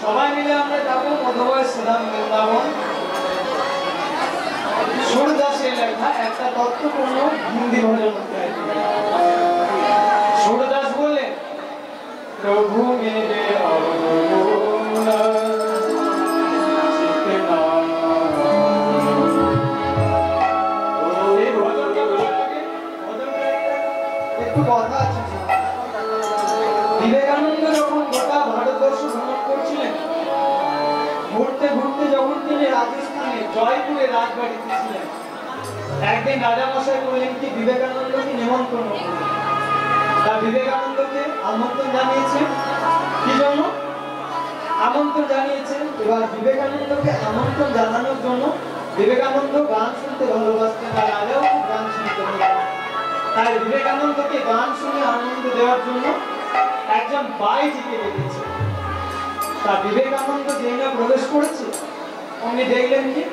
সবাই মিলে আমরা যাবো মধুময় সুধাম বৃন্দাবন। সুরদাসের লেখা একটা তত্ত্বপূর্ণ হিন্দি ভজন। সুরদাস বলে, প্রভু মেরে একটু কথা আছে। বিবেকানন্দ যখন গোটা ভারতবর্ষ ভ্রমণ করছিলেন, ঘুরতে ঘুরতে যখন তিনি রাজস্থানে জয়পুরে রাজবাড়িতে ছিলেন, একদিন রাজামশাই বললেন কি বিবেকানন্দকে নিমন্ত্রণ করুন। তা বিবেকানন্দকে আমন্ত্রণ জানিয়েছেন, কি জন্য আমন্ত্রণ জানিয়েছেন? এবার বিবেকানন্দকে আমন্ত্রণ জানানোর জন্য বিবেকানন্দ গান শুনতে ভালোবাসতেন, আর রাজাও খুব গান শুনতে ভালোবাসতেন। তাই বিবেকানন্দকে গান শুনে আনন্দ দেওয়ার জন্য একজন বাইজিকে ডেকেছে। তা বিবেকানন্দ যেই না প্রবেশ করেছে, উনি দেখলেন কি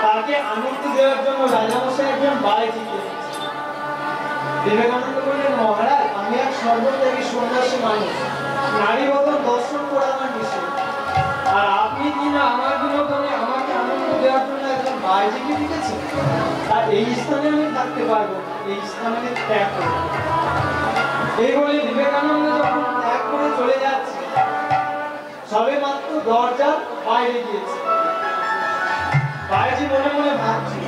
তাকে আনন্দ দেওয়ার জন্য রাজামশাই একজন বাইজিকে ডেকেছে। বিবেকানন্দ বললেন, মহারাজ, আমি এক সর্বত্যাগী সন্ন্যাসী মানুষ, নারী বদন দর্শন করা আমার নিষেধ, আর আপনি কি না আমার বিনোদনে আমাকে আনন্দ দেওয়ার জন্য একজন বাইজিকে ডেকেছেন, আর এই স্থানে আমি থাকতে পারবো, এই স্থানে আমি ত্যাগ করবো। এই বলে বিবেকানন্দ যখন ত্যাগ করে চলে যাচ্ছে, সবে মাত্র দরজার বাইরে গিয়েছে। বাইজি মনে মনে ভাবছে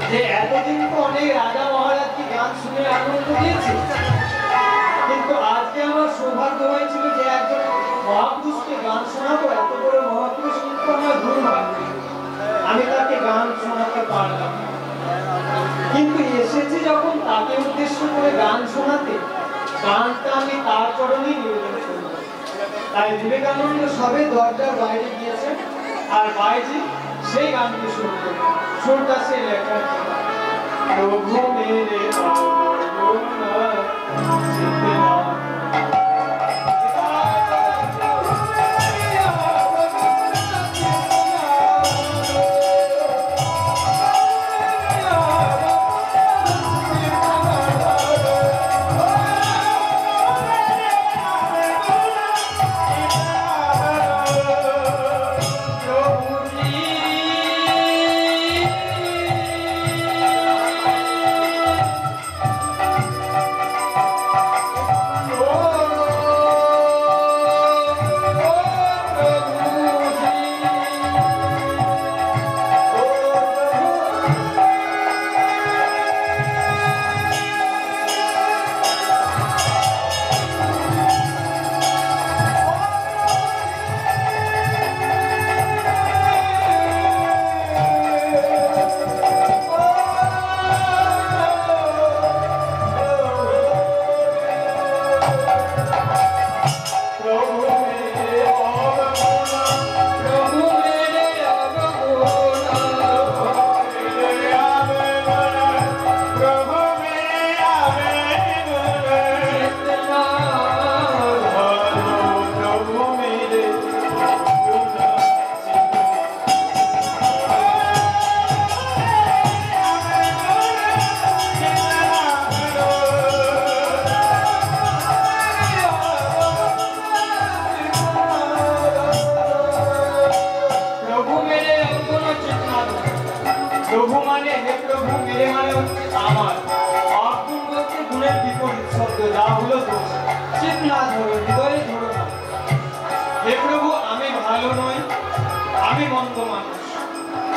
যে এতদিন তো অনেক রাজা মহারাজকে গান শুনে আনন্দ দিয়েছে, কিন্তু আজকে আমার সৌভাগ্য হয়েছিল যে একজন মহাপুরুষকে গান শোনাবো, এত বড় মহাপুরুষ কিন্তু আমার গুরু নয়, আমি তাকে গান শোনাতে পারলাম। কিন্তু এসেছি যখন তাকে উদ্দেশ্য করে গান শোনাতে, গানটা আমি তার চরণেই নিবেদন করব। তাই বিবেকানন্দ সবে দরজার বাইরে গিয়েছেন, আর বাইজি সেই গানটি শুরু করলেন। সুরদাসের লেখা, প্রভু মেরে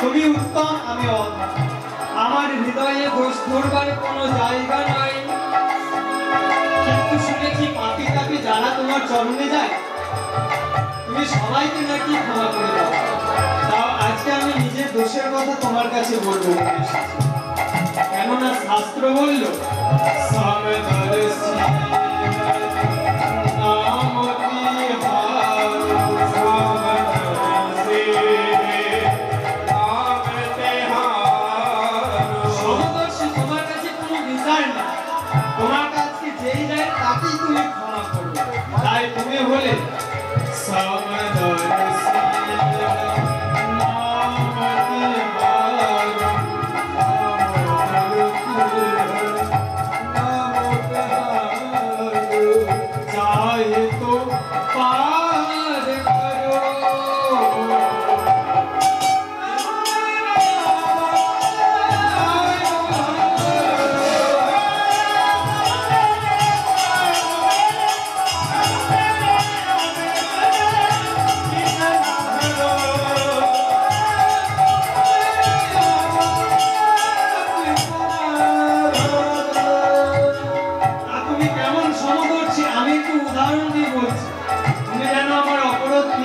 তুমি উত্তম, আমি অধম, আমার হৃদয়ে দোষ ধরবার কোনো জায়গা নাই। কিন্তু শুনেছি পাপি তাপি যারা তোমার চরণে যায়, তুমি সবাইকে নাকি ক্ষমা করে দাও। তাও আজকে আমি নিজের দোষের কথা তোমার কাছে বলবো, কেননা শাস্ত্র বলল তোমার কাছে যেই যায় তাকেই তুমি ক্ষমা করবে। তাই তুমি বলে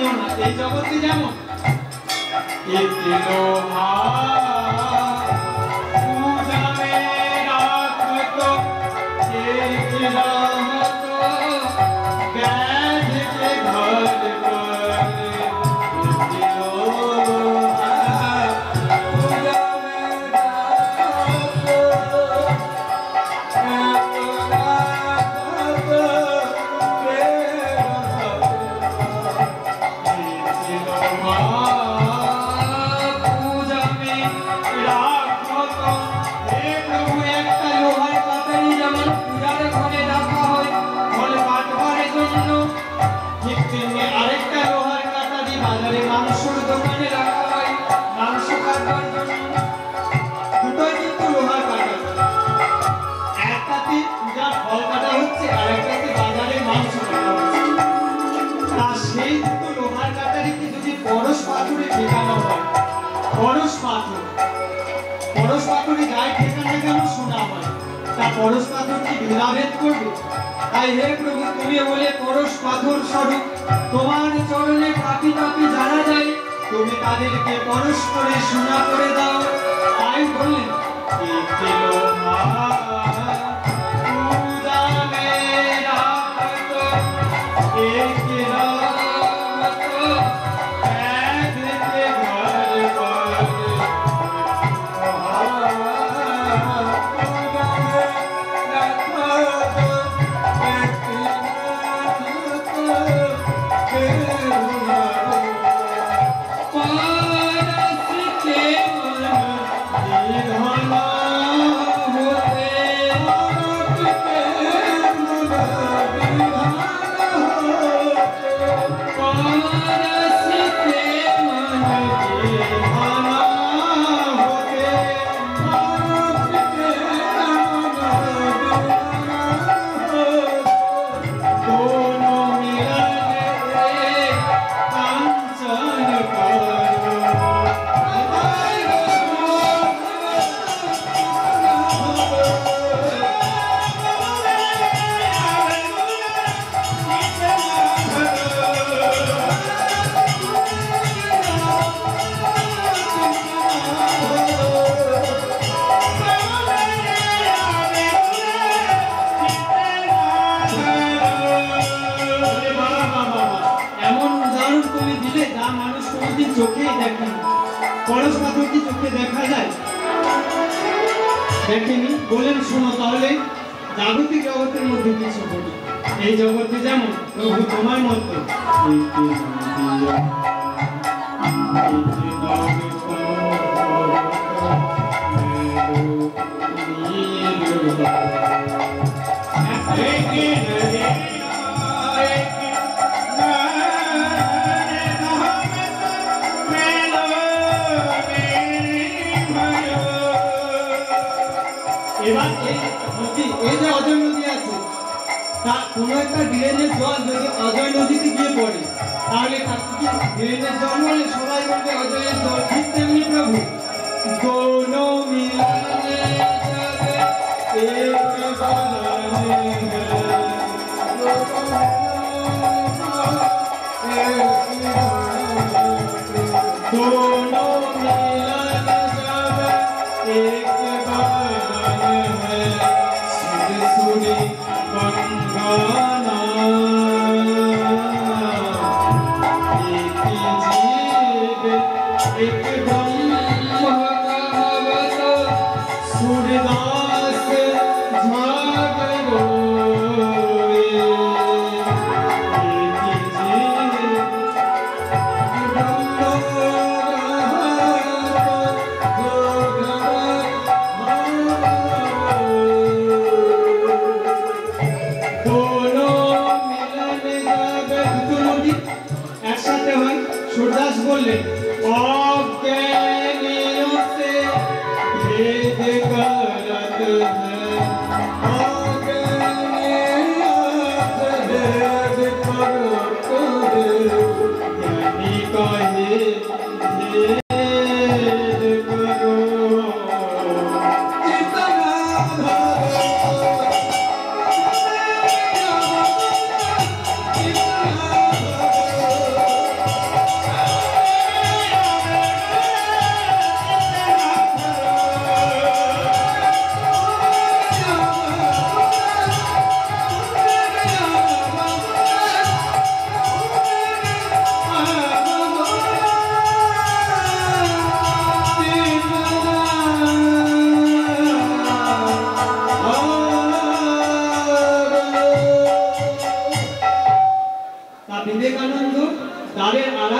শুনো না, এই জগতে যেমন পরশ পাথর কি ভেদাভেদ করবে? তাই হে প্রভু, তুমি বলে পরশ পাথর স্বরূপ তোমার চরণে পাপি পাপি যারা যায়, তুমি তাদেরকে পরশ করে সোনা করে দাও। তাই বললেন চোখে দেখেন, পরশ পাথর কি চোখে দেখা যায়? দেখেনি? বলেন শোনো তাহলে জাগতিক জগতের মধ্যে কিছু বলি। এই জগতে যেমন প্রভু তোমার মতো এবার এই যে অজয় নদী আছে, তার কোনো একটা ড্রেনের জল যদি অজয় নদীতে গিয়ে পড়ে, তাহলে তার কি ড্রেনের জল বলে? সবাই বলবে অজয়ের জল। ঠিক তেমনি প্রভু দোনো মিলনে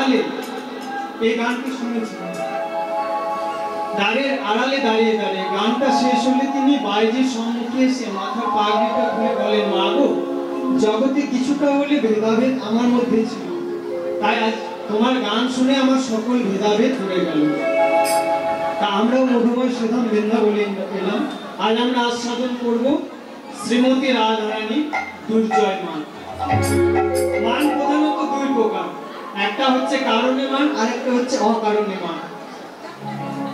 আড়ালে এই গানটি শুনেছিলেন। দ্বারের আড়ালে দাঁড়িয়ে দাঁড়িয়ে গানটা শেষ হলে তিনি বাইজির সম্মুখে এসে মাথার পাগড়িটা খুলে বলেন, মা গো, জগতে কিছুটা হলে ভেদাভেদ আমার মধ্যে ছিল, তাই আজ তোমার গান শুনে আমার সকল ভেদাভেদ ধরে গেল। তা আমরাও মধুময় সুধাম বৃন্দাবনে এলাম। আজ আমরা আস্বাদন করব শ্রীমতী রাধারানী দুর্জয় মান। মান প্রধানত দুই প্রকার, একটা হচ্ছে কারণে মান আর একটা হচ্ছে অকারণে মান।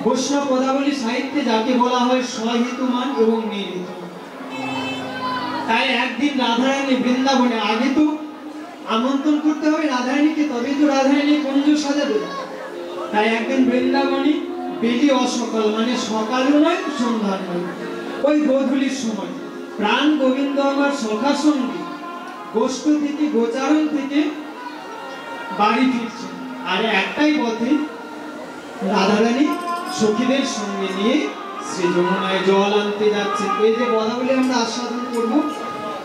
বৈষ্ণব পদাবলী সাহিত্যে যাকে বলা হয় স্বহিতু মান এবং নিহিত মান। তাই একদিন রাধারানী বৃন্দাবনে, আগে তো আমন্ত্রণ করতে হবে রাধারানীকে, তবেই তো রাধারানী কুঞ্জ সাজাবে। তাই একদিন বৃন্দাবনে বেলি অসকাল, মানে সকালও নয় সন্ধ্যার নয়, ওই গোধূলির সময় প্রাণ গোবিন্দ আমার সখা সঙ্গী গোষ্ঠ থেকে গোচারণ থেকে বাড়ি ফিরছে। আর একটাই পথে রাধারানী সখীদের সঙ্গে নিয়ে শ্রী যমুনায় জল আনতে যাচ্ছে। এই যে পদাবলী আমরা আস্বাদন করব,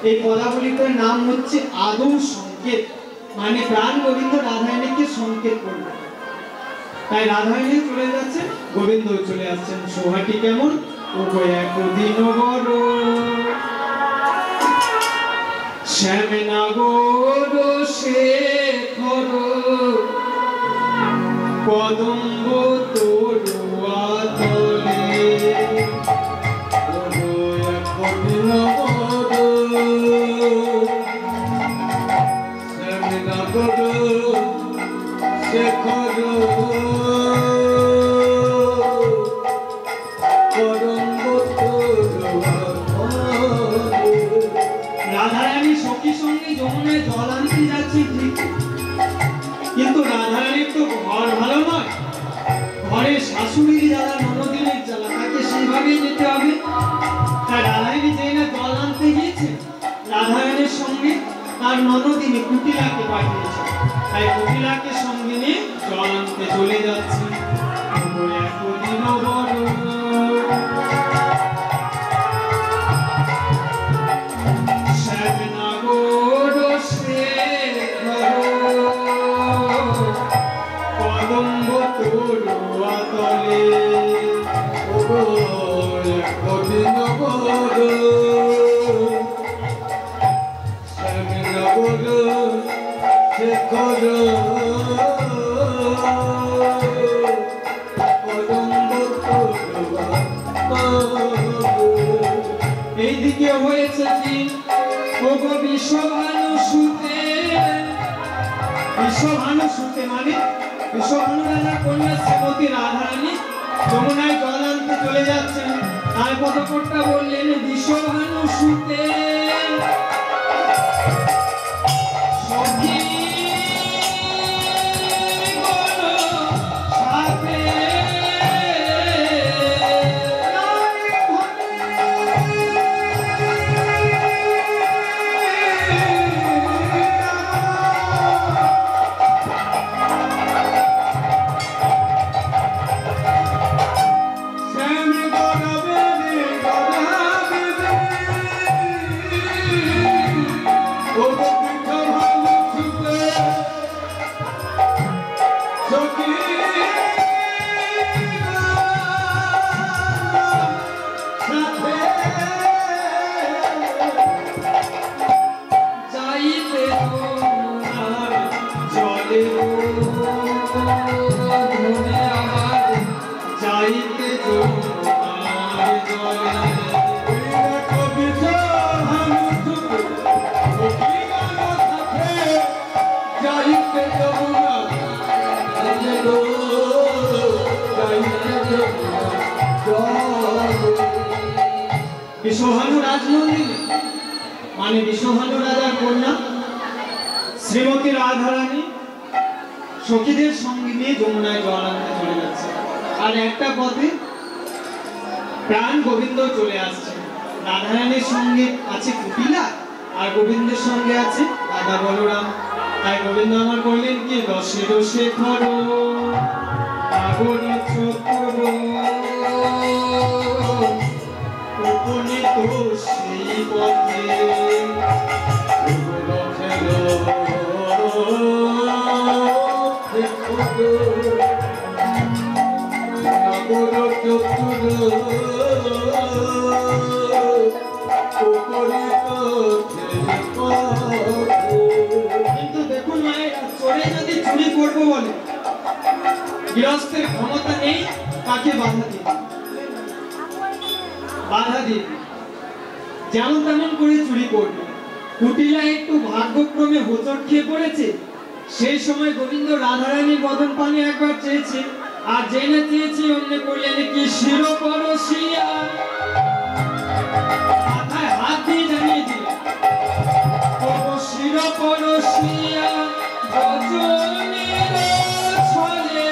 এই পদাবলীটার নাম হচ্ছে আদৌ সংকেত, মানে প্রাণ গোবিন্দ রাধারানীকে সংকেত করবে। তাই রাধারানী চলে যাচ্ছে, গোবিন্দ চলে আসছেন। সোহাটি কেমন? ও গো একদিন বড় শ্যামে নাগর শেখর কদম্ব তরুয়া তলে, ও গো একদিন বড় শ্যামে নাগর শেখর রাধারানী সখীর সঙ্গে যমুনায় জল আনতে যাচ্ছে ঠিক, কিন্তু রাধারানীর তো ঘর ভালো নয়, ঘরে শাশুড়ির জ্বালা ননদিনের জ্বালা, তাকে সেইভাবেই যেতে হবে। তাই রাধারানী যেই না জল আনতে গিয়েছে, রাধারানীর সঙ্গে তার ননদিনী কুটিলাকে পাঠিয়েছে। তাই কুটিলাকে সঙ্গে নিয়ে জল আনতে চলে যাচ্ছে। একদিন বড় কদম্ব তরুয়া তলে, ও গো একদিন বড় শ্যামে নাগর শেখর কদম্ব তরুয়া তলে। এইদিকে হয়েছে কি? ও গো বিশ্বভানু সুতে, বিশ্বভানু সুতে মানে বিশ্বভানু রাজার কন্যা শ্রীমতী রাধারানী যমুনায় জল আনতে চলে যাচ্ছেন। আর পদকর্তা বললেন, বিশ্বভানু সুতে সখী গণ সাথে বিশ্বভানু রাজনন্দিনী মানে বিশ্বভানু রাজার কন্যা শ্রীমতী রাধারানী সখীদের সঙ্গে নিয়ে যমুনায় জল আনতে চলে যাচ্ছে। আর একটা পথে প্রাণ গোবিন্দ চলে আসছে। রাধারানীর সঙ্গে আছে কুটিলা আর গোবিন্দের সঙ্গে আছে রাধা বলরাম। তাই গোবিন্দ আমার বললেন কি, দশে দশে খর আগরি চক্র উপনীত সেই পথে কিন্তু দেখুন মায়ের চোরে যদি চুরি করবো বলে গৃহস্থের ক্ষমতা নেই তাকে বাধা দিয়ে যেমন তেমন করে চুরি করবে। কুটিলা একটু ভাগ্যক্রমে হোঁচট খেয়ে পড়েছে। সেই সময় গোবিন্দ রাধারানীর বদন পানে একবার চেয়েছে, আর জেনে চেয়েছে অমনি করলেন কি শিরোপরশিয়া, মাথায় হাত দিয়ে জানিয়ে দিলেন শিরোপরশিয়া গজনের ছলে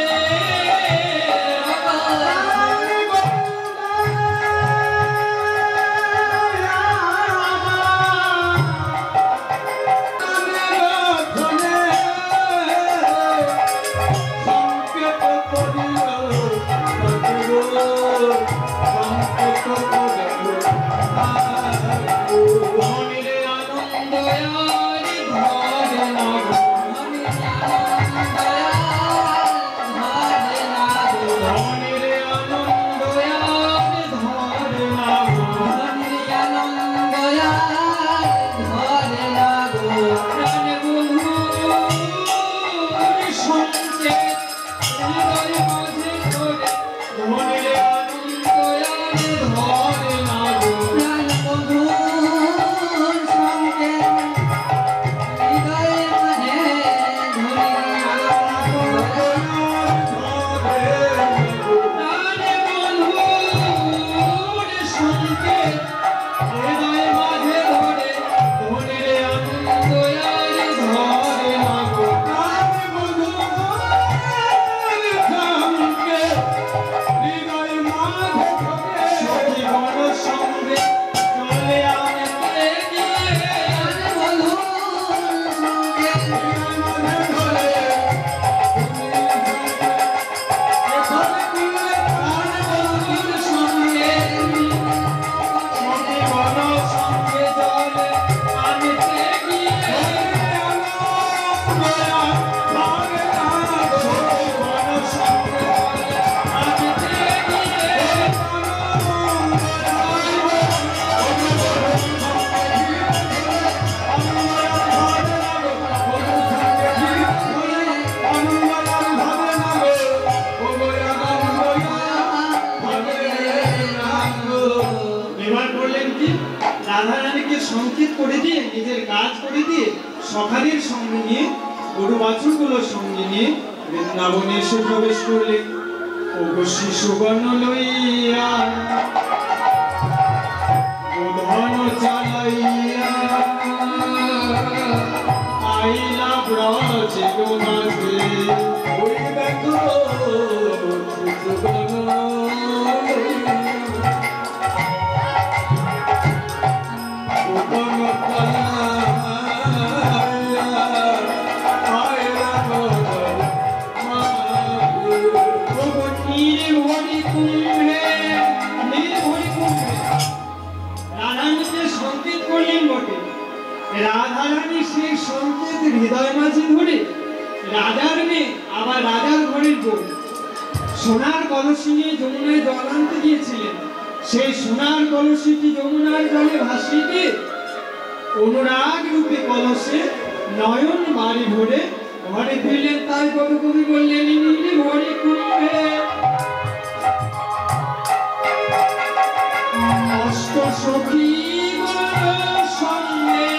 রাধারানীকে সংকেত করে দিয়ে নিজের কাজ করে দিয়ে সখাদের সঙ্গে নিয়ে গরু বাছুরগুলোর সঙ্গে নিয়ে বৃন্দাবনে এসে প্রবেশ করলেন। ওগো শিশুবর্ণ লইয়া ধন চালাইয়া আইলা ব্রজ মাঝে ওই দেখো রাধারানী সেই সংকেত হৃদয় মাঝে ধরে রাজার মেয়ে আবার রাজার ঘরের বউ সোনার কলসি নিয়ে যমুনায় জল আনতে গিয়েছিলেন। সেই সোনার কলসিটি যমুনার জলে ভাসিয়ে দিয়ে অনুরাগ রূপে কলসে নয়ন বাড়ি ভরে ঘরে ফিরলেন। তাই কবি কবি বললেন নীল ভরে কুম্ভে অষ্ট সখী সঙ্গে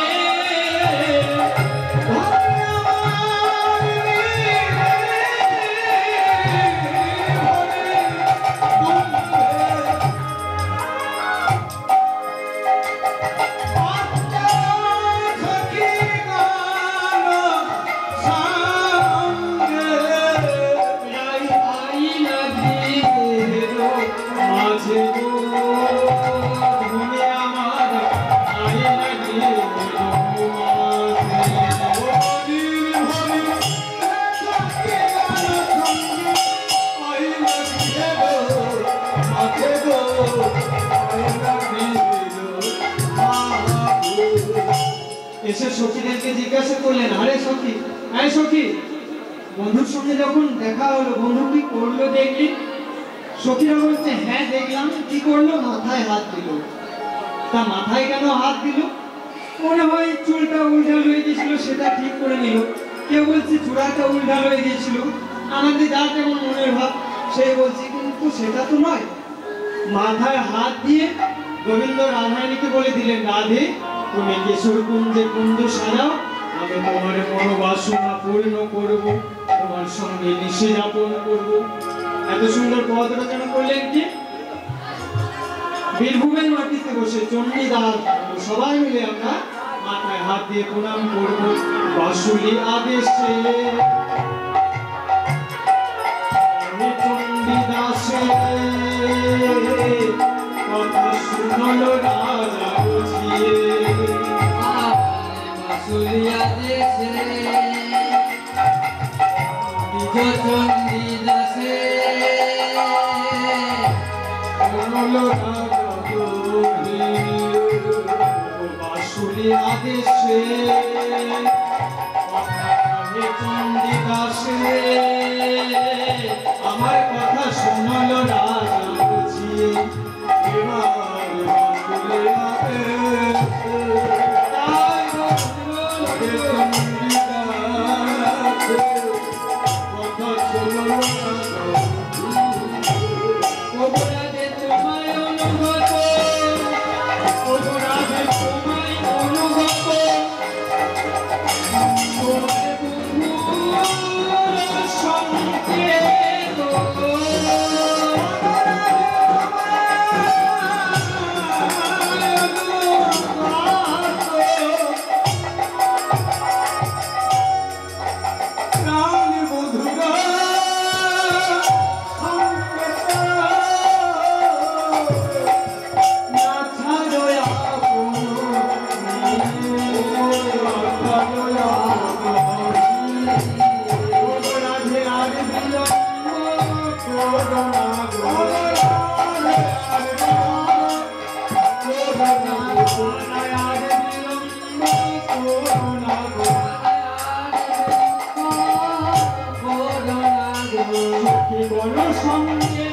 এসে সখীদেরকে জিজ্ঞাসা করলেন, আরে সখী বন্ধুর সঙ্গে যখন দেখা হলো, বন্ধু কি করলো দেখলি? সখীরা বলছে, হ্যাঁ দেখলাম। কি করলো? মাথায় হাত দিল। তা মাথায় কেন হাত দিল? মনে হয় চুলটা উল্টা হয়ে গেছিল, সেটা ঠিক করে নিল। কেউ বলছে চূড়াটা উল্টা হয়ে গিয়েছিল। আমাদের যার যেমন মনের ভাব সেই বলছে, কিন্তু সেটা তো নয়। মাথায় হাত দিয়ে গোবিন্দ রাধারানীকে বলে দিলেন, রাধে তুমি কেশর কুঞ্জে কুঞ্জ সাজাও, আমি তোমার মনোবাসনা পূর্ণ করব, তোমার সঙ্গে নিশে যাপন করব। এত সুন্দর পদ রচনা করলেন কি? বীরভূমের মাটিতে বসে চণ্ডীদাস সবাই মিলে আমরা মাথায় হাত দিয়ে প্রণাম করব বাসুলি আদেশে। চণ্ডীদাসের কথা শুনলো রাজা বুঝিয়ে, বাসুলি আদেশে চণ্ডীদাসে শুনলো রাজা বুঝিয়ে, বাসুলি আদেশে চণ্ডীদাসে আমার কথা শুনলো রাজা বুঝিয়ে, এবার বাসুলি আদেশে তাই চণ্ডীদাসে কথা শুনলো রাজা অপরাধে তোমায় অনুগত, অপরাধে তোমায় অনুগত, তোমার বন্ধুর সঙ্গে সঙ্গে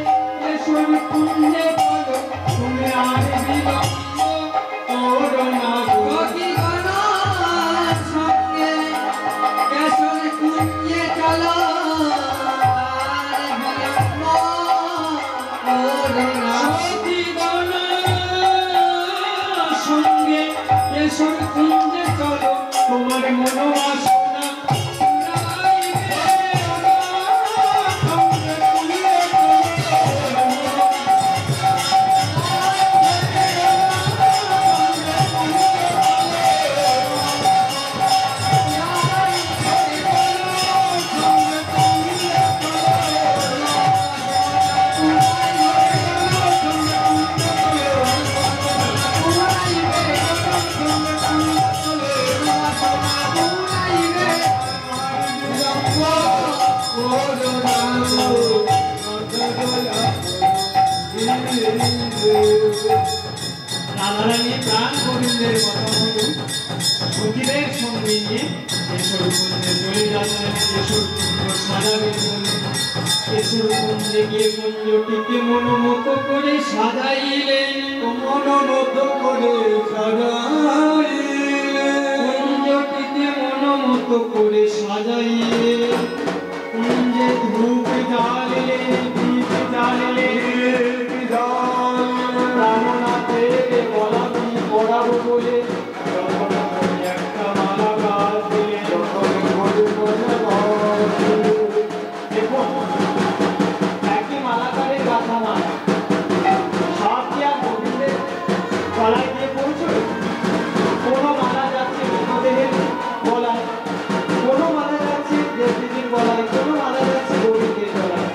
এসব পুণ্যে বলো, তুমি আর বিলম্ব করো না গো। সঙ্গে কেশর কুঞ্জে চলো, সঙ্গে এসব কুঞ্জে চলো, তোমার মনোবাসনা রাধারানী প্রাণ গোবিন্দের কথা মতো সখীদের সঙ্গে নিয়ে কেশর কুঞ্জে চলে যাচ্ছেন। কেশর কুঞ্জ সাজাবেন বলে কেশর কুঞ্জে গিয়ে কুঞ্জটিকে মনোমত করে সাজাইলেন, মনোমত করে সাজাইলেন, কুঞ্জটিকে মনোমত করে সাজাইলেন। কুঞ্জে ধূপ জ্বালিলেন, দীপ জ্বালিলেন, পড়াবো বলে যখন একটা মালা গাছ দিলে, দেখুন একই মালাকারে গাথা মালা সব কি আর গোবিন্দের গলায় গিয়ে পৌঁছবে? কোনো মালা যাচ্ছে বিষ্ণুদেবের গলায়, কোনো মালা যাচ্ছে দেবদেবীর গলায়, কোনো মালা যাচ্ছে গোবিন্দের গলায়।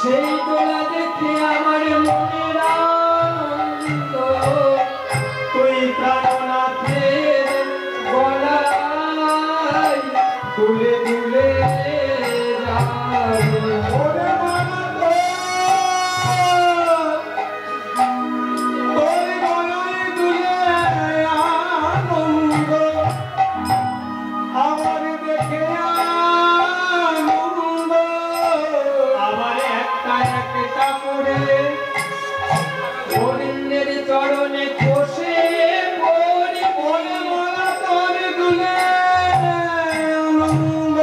সেই দোলা দেখে আমার মনের আনন্দ তুই প্রাণনাথের গলায় দুলে দুলে যায়। ওরে মানা তোর গলায় দুলে আনন্দ আমার দেখে আনন্দ আমার একটা একটা করে গোবিন্দের চরণে বসে পড়ি ওরে মানা তোর দুলে আনন্দ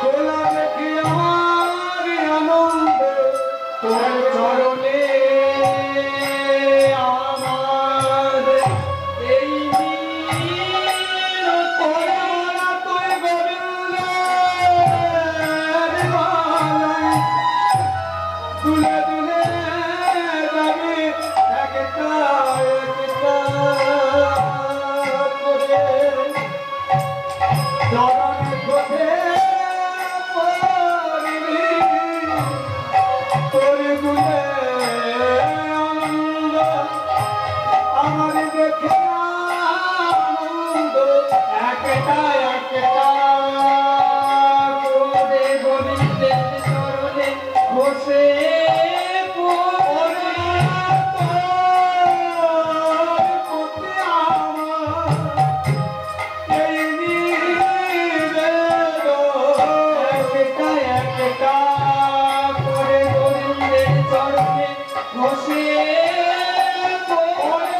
তোলা দেখে আমার আনন্দ তোর চরণে আমার এই ওরে মানা তোর গোবিন্দের গলায় দুলে দুলে যাবে একটা একটা করে চরণে খোঁজে পড়বি তোর দুলে আনন্দ আমার দেখে আনন্দ একটা একটা করে গোবিন্দের চরণে বসে পড়ি। একটা করে গোবিন্দের চরণে বসে পড়ি।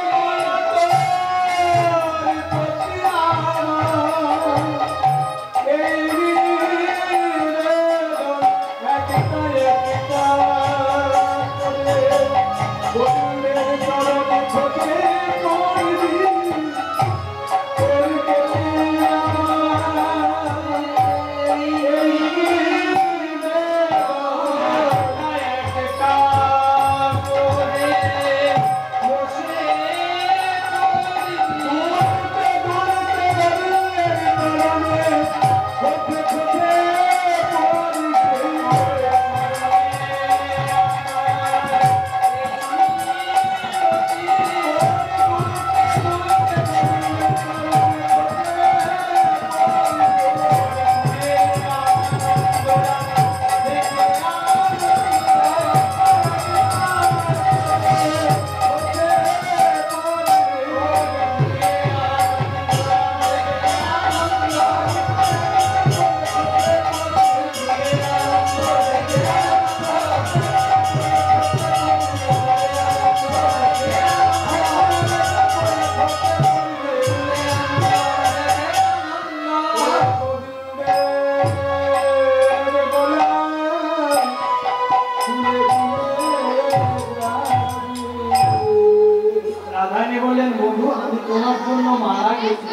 রাধারানী বললেন, বন্ধু আমি তোমার জন্য মারা গেছি,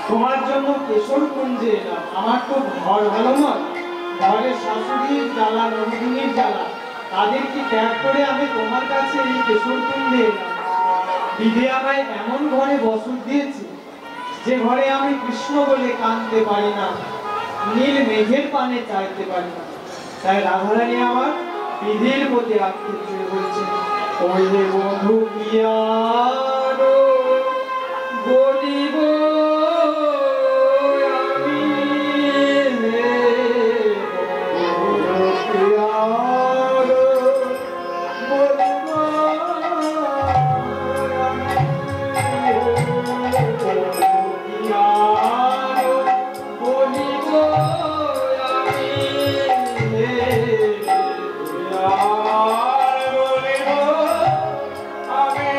তোমার জন্য কেশর কুঞ্জে এলাম। আমার তো ঘর ভালো নয়, ঘরের শাশুড়ির জ্বালা, নন্দিনীর জ্বালা, তাদেরকে ত্যাগ করে আমি তোমার কাছে এই কেশর কুঞ্জে এলাম। বিধি আমায় এমন ঘরে বসত দিয়েছে যে ঘরে আমি কৃষ্ণ বলে কাঁদতে পারি না, নীল মেঘের পানে চাইতে পারি না। তাই রাধারানী আমার বিধির প্রতি আক্ষেপ করে বলছে, ওই রে বন্ধু কি আরো বলিব আমি রে বন্ধু কি আরো বলিব আমি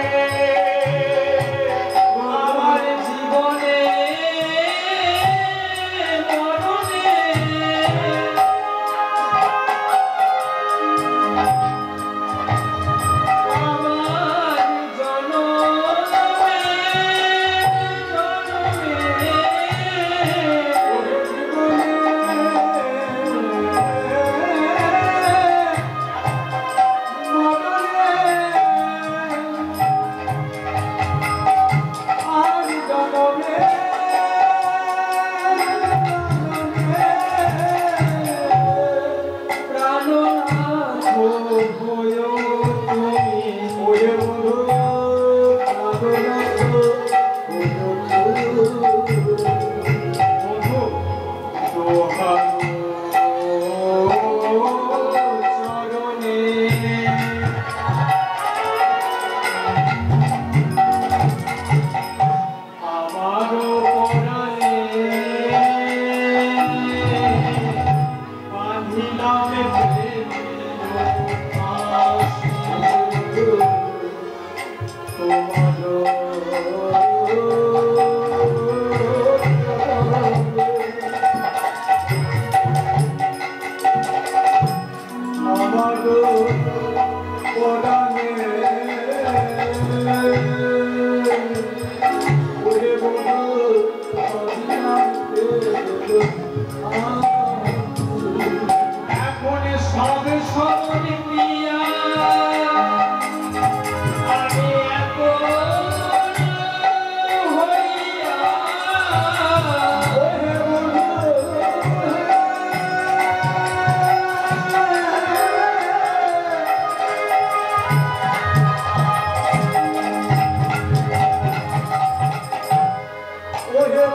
নামে প্রেম এখন সব সবরি প্রিয়া আমি এখন হইয়া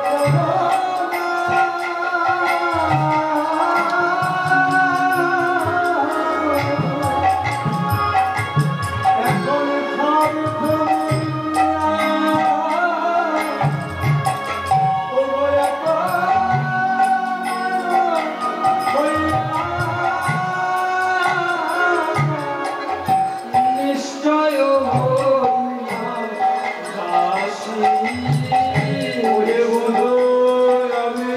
নিশ্চয় ওরে বলো আমি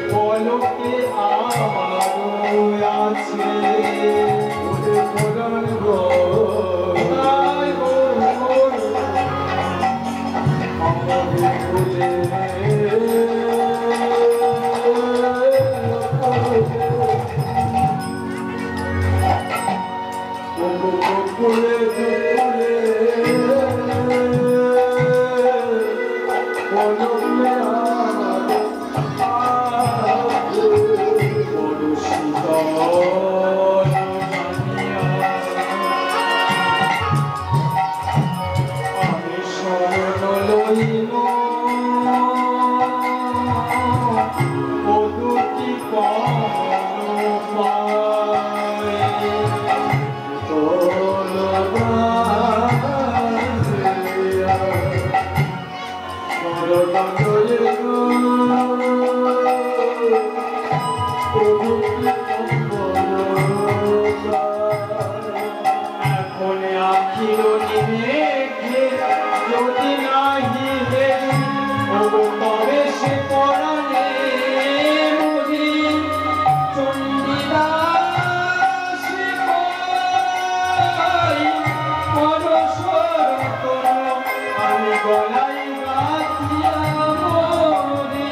পলকে আমার আছে ওরে পরাণ গো এখন আখির নিমেঘে যদি নাহি হেরি তবে সে পরাণে মরি চণ্ডীদাস পরশর আমি গলাই গাথিয়া মরি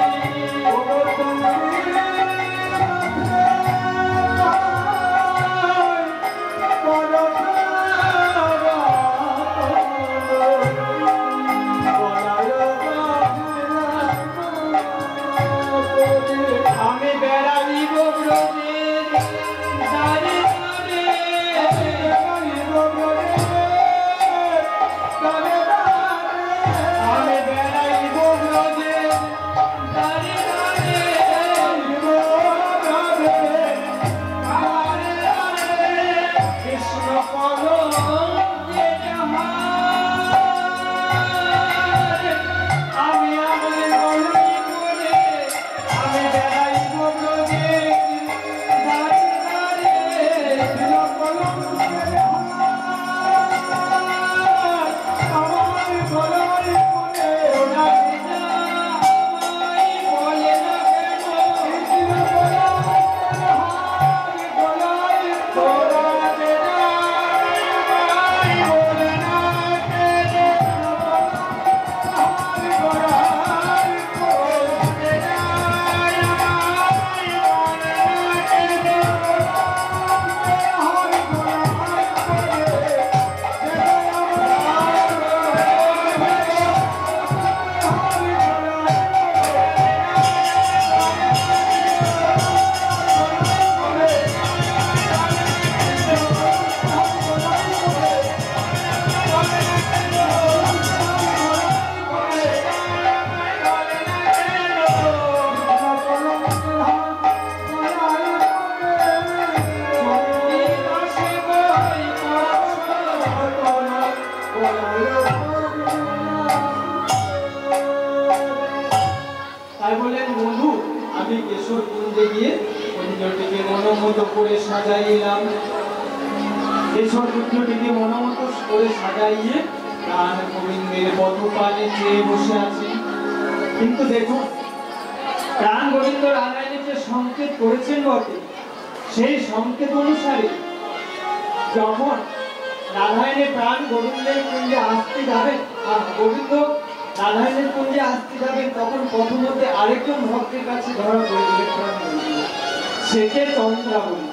আমি বেড়াইব ব্রজের দ্বারে দ্বারে আমি কেশর কুঞ্জে গিয়ে কুঞ্জটিকে মনোমত করে সাজাইলাম। কেশর কুঞ্জটিকে মনোমত করে সাজাইয়ে প্রাণ গোবিন্দের পথপানে চেয়ে বসে আছি। কিন্তু দেখুন, প্রাণ গোবিন্দ রাধারানী যে সংকেত করেছেন বটে, সেই সংকেত অনুসারে যখন রাধারানী প্রাণ গোবিন্দের কুঞ্জে আসতে যাবেন, আর গোবিন্দ রাধারানীর কুঞ্জে আসতে যাবেন, তখন পথমধ্যে আরেকজন ভক্তের কাছে ধরা পড়ে গেলেন প্রাণ গোবিন্দ। সেকে চন্দ্রাবলী।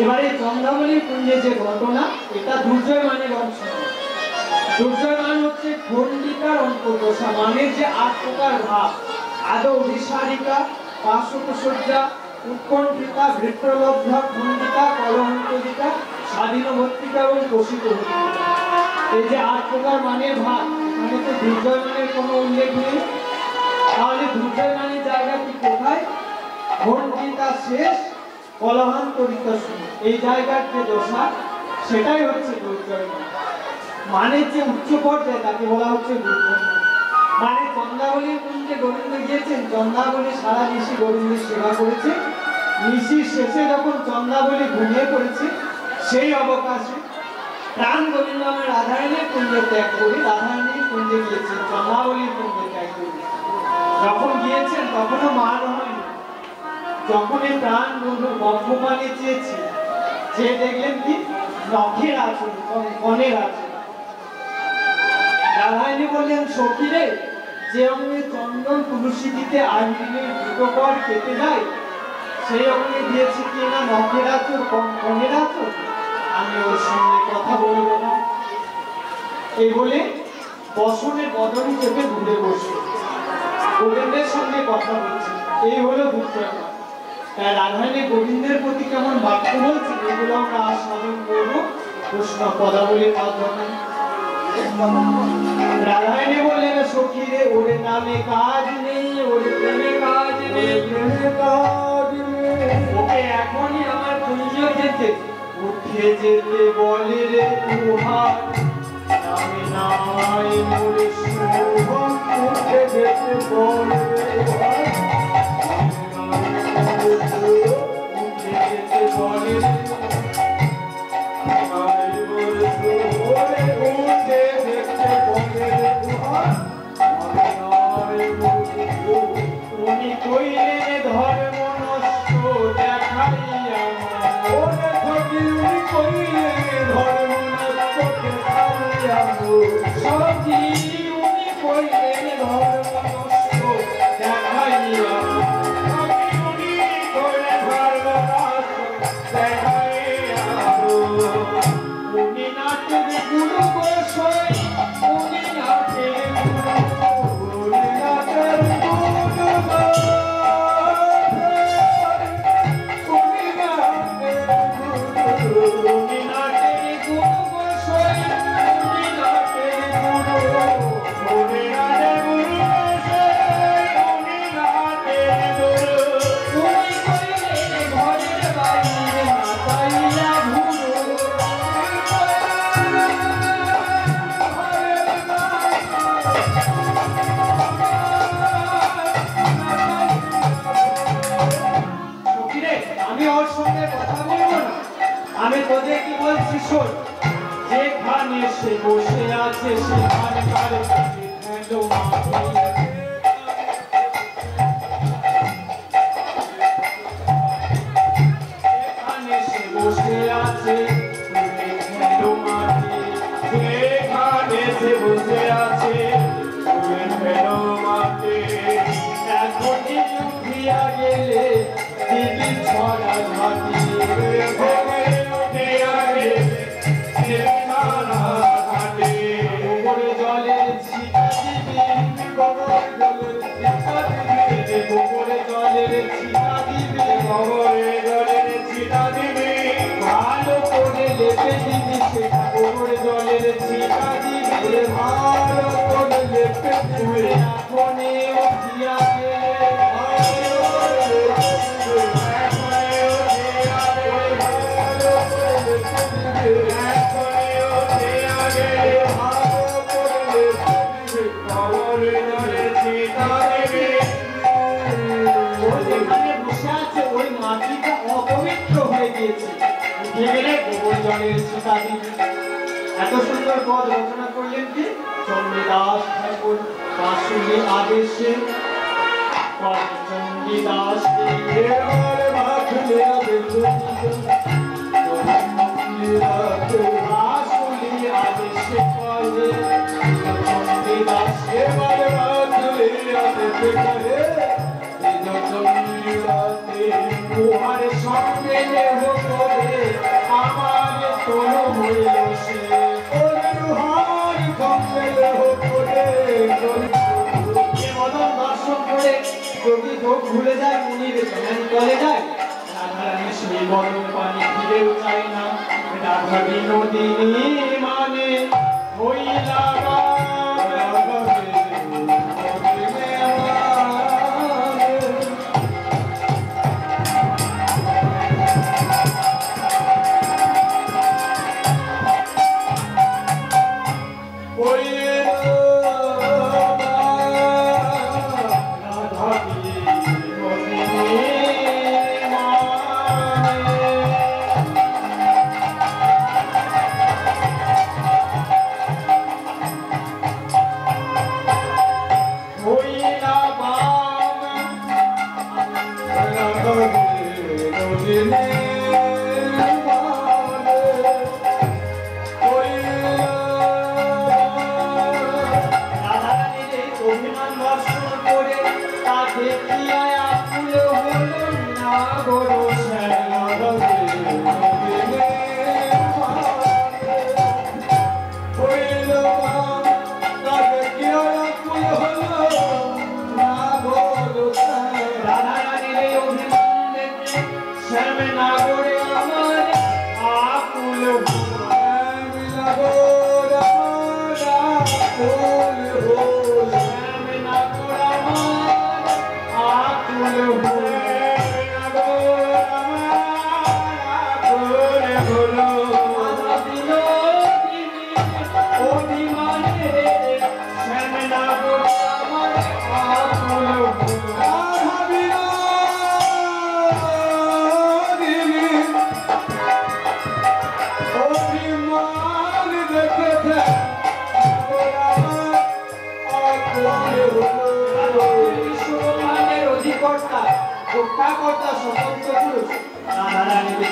এবারে চন্দ্রাবলীর কুঞ্জে যে ঘটনা, এটা দুর্জয় মানের অংশ। দুর্জয় মান হচ্ছে খণ্ডিকার অন্তর্দশা, মানে যে ৮ প্রকার ভাব: আদৌ অভিসারিকা, পার্শ্বসজ্জা, উৎকণ্ঠিতা, বৃত্রলব্ধা, খণ্ডিকা, কলহন্তরিকা, স্বাধীনভর্তিকা এবং প্রসিত ভর্তিকা। এই যে ৮ প্রকার মানের ভাব, মানে তো দুর্জয় মানের কোনো উল্লেখ নেই। তাহলে দুর্জয় মানের জায়গাটি কোথায়? খণ্ডিতা শেষ, কলহান্তরিকা শুরু। এই জায়গার যে দশা, সেটাই হচ্ছে দুর্জয় মান। মানে যে উচ্চ পর্যায়ে, তাকে বলা হচ্ছে দুর্জয় মান। মানে চন্দ্রাবলীর কুঞ্জে গোবিন্দ গিয়েছেন, চন্দ্রাবলী সারা নিশি গোবিন্দের সেবা করেছে। নিশির শেষে যখন চন্দ্রাবলী ঘুমিয়ে পড়েছে, সেই অবকাশে প্রাণ গোবিন্দ আমার রাধারানীর কুঞ্জে ত্যাগ করে রাধারানীর কুঞ্জে গিয়েছেন, চন্দ্রাবলীর কুঞ্জে ত্যাগ করে। যখন গিয়েছেন তখনও মান হয়নি। যখন এই প্রাণ গর্ভপানে চেয়েছে, যে দেখলেন কি নখের আচরণ, কনের আচরণ। রাধারানী বললেন, সখী রে, যে অঙ্গে চন্দন তুলসী দিতে আইনের দুটো কর কেটে যায়, সেই অঙ্গে দিয়েছে কি না নখের আচর, কনের আচর, আমি ওর সঙ্গে কথা বলবো না। এই বলে বসনের বদনি চেপে ঘুরে বসে গোবিন্দের সঙ্গে কথা বলছে। এই হলো দুর্জয় মান। তাই রাধারানী গোবিন্দের প্রতি কেমন বাক্য বলছেন, এগুলো আমরা আস্বাদন করবো কৃষ্ণ পদাবলীর মাধ্যমে। রাধারানী বললেন, সখী রে, ওরে নামে কাজ নেই, ওরে প্রেমে কাজ নেই, ওকে এখনই আমার কুঞ্জ যেতে, উঠে যেতে বলে রে তুহার নামে নাই মোরে শুভম, উঠে যেতে বলে রে তুহার উঠে যেতে বলে রে উনি কইলেন ধর্ম নষ্ট দেখাইয়া, ওরে ফকির উনি কইলেন ধর্ম নষ্ট দেখাইয়া, সখী উনি কইলেন ধর্ম নষ্ট দেখাইয়া, উনি কইলেন ধর্ম নষ্ট দেখাইয়া, উনি নাচের গুরু গোসাই, উনি নাচের উনি নাচের আমি তোদের কি বলছি শোন, যেখানে সে বসে আছে সেখানে কারে হ্যালো যেখানে সে বসে আছে হ্যালো মাটি, যেখানে সে বসে আছে হ্যালো মাটি, এখনই উঠিয়া গেলে দিবি ছড়া ঘাটি, জলের ছিটা দিবি, জলের ছিটা দিবি, ভালো করে লেপে দিবি, সেটা গোবর জলের ছিটা দিবি, ভালো করে লেপে দিবি, এখনই উঠিয়া গেলে দিয়েছি, উঠে গেলে গোবর জলের ছিটা দিবি। এত সুন্দর পদ রচনা করলেন কি চণ্ডীদাস ঠাকুর বাঁশুলি আদেশে। চণ্ডীদাস বাঁশুলি আদেশে কয়ে চণ্ডীদাস উহার সঙ্গে দেহ করে আমার তোর হইল সে। মদন দর্শন করে যোগী ভোগ ভুলে যায়, মুনির ধ্যান চলে যায়। রাধারানী সেই বরণ পানি ফিরেও চায় না। রাধা বিনোদিনী মানে হইলা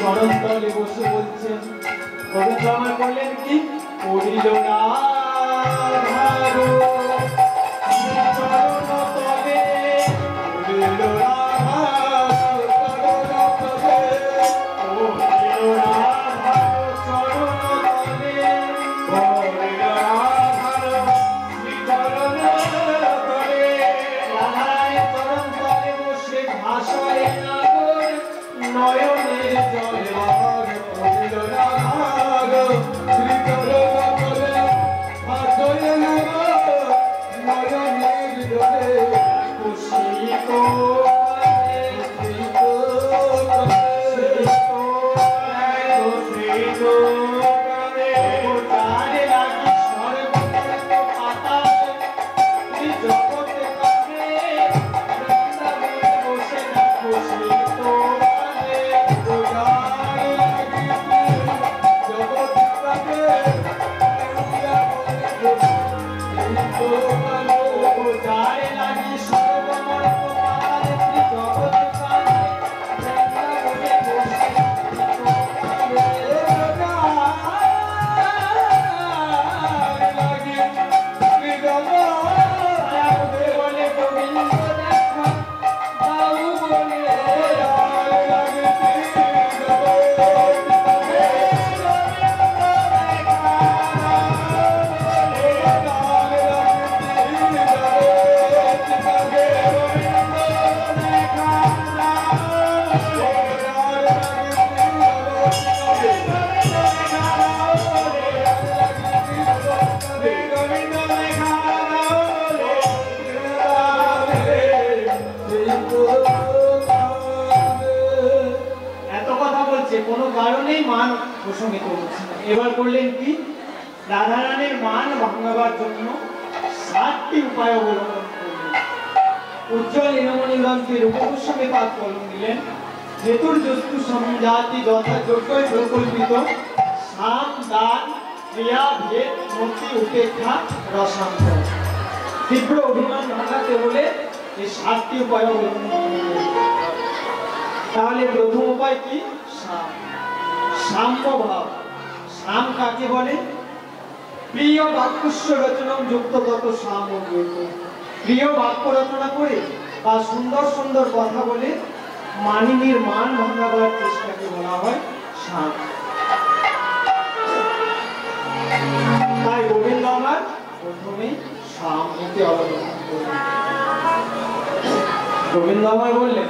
চরণ তলে বসে বলছেন। গোবিন্দ আমার বললেন কি করিল না ভালো চরণ তলে করিল না এবার করলেন কি রাধারানীর মান ভাঙাবার জন্য 7টি উপায় অবলম্বন করলেন। উজ্জ্বল ইনমণিগণকে রূপগোস্বামী পাদ কলম দিলেন। চতুর্যস্তু সমজাতি যথাযোগ্য প্রকল্পিত সাম দান ক্রিয়া ভেদ মুক্তি উপেক্ষা রসান্তর তীব্র অভিমান ভাঙাতে হলে এই 7টি উপায় অবলম্বন করতে হবে। তাহলে প্রথম উপায় কি? সাম, সাম্য ভাব। সাম কাকে বলে? প্রিয় বাক্যস্য রচনম যুক্ত তত সাম অভিহিত। প্রিয় বাক্য রচনা করে বা সুন্দর সুন্দর কথা বলে মানিনীর মান ভাঙাবার চেষ্টাকে বলা হয় সাম। তাই গোবিন্দ আমার প্রথমেই সামকে অবলম্বন করলেন। গোবিন্দ আমার বললেন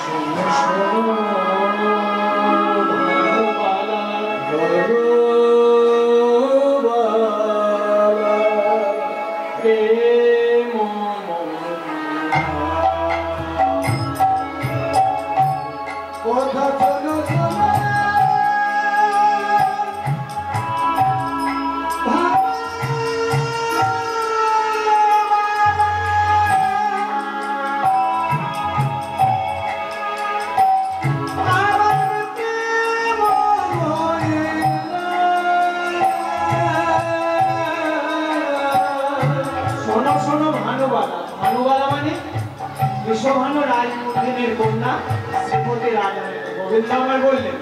শোনো শোনো ভানুবালা, প্রেম কথা শোনো শোনো বিশ্বভানু রাজমন্দিরের কন্যা শ্রীমতী রাধারানী। গোবিন্দ আমার বললেন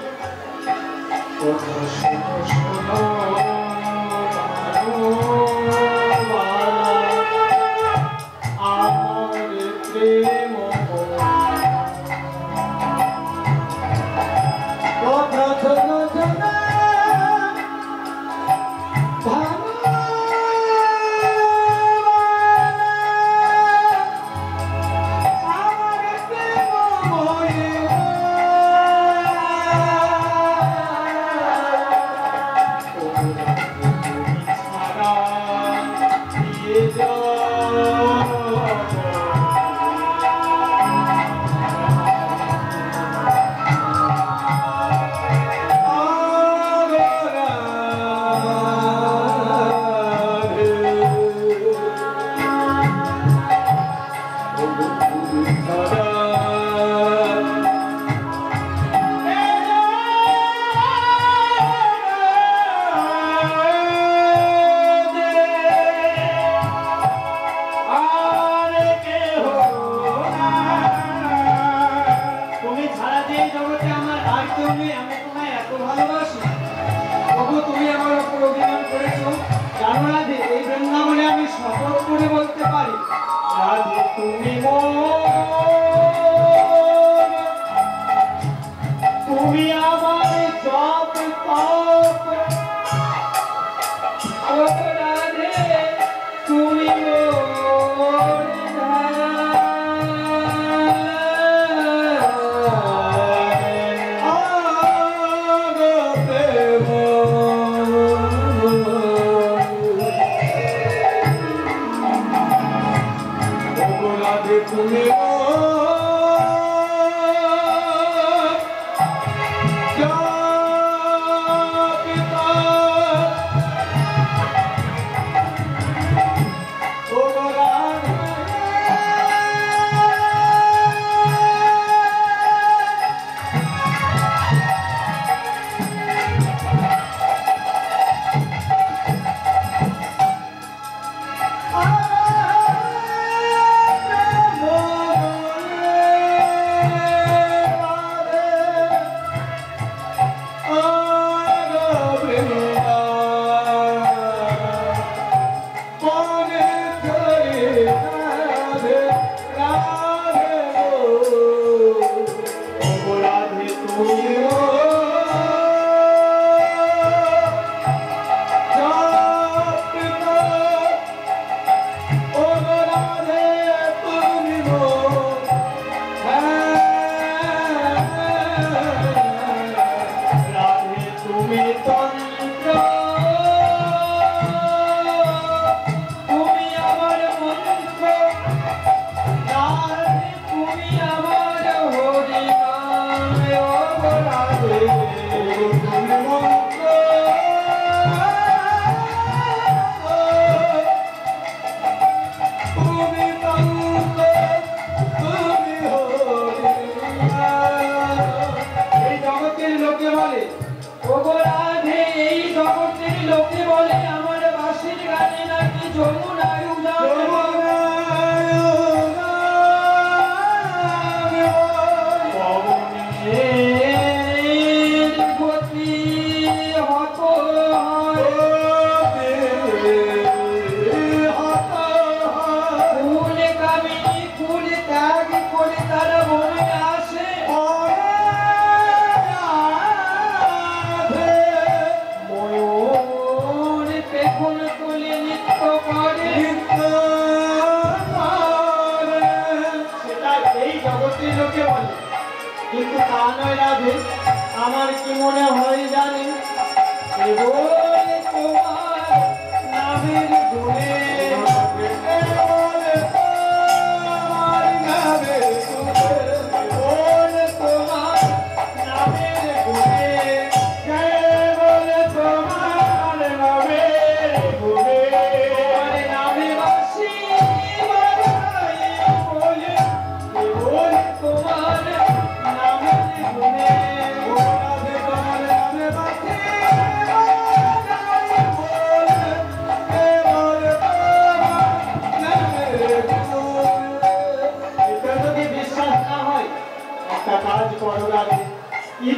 কথা শোনো শোনো ভানুবালা, আমার প্রেম কথা শোনো শোনো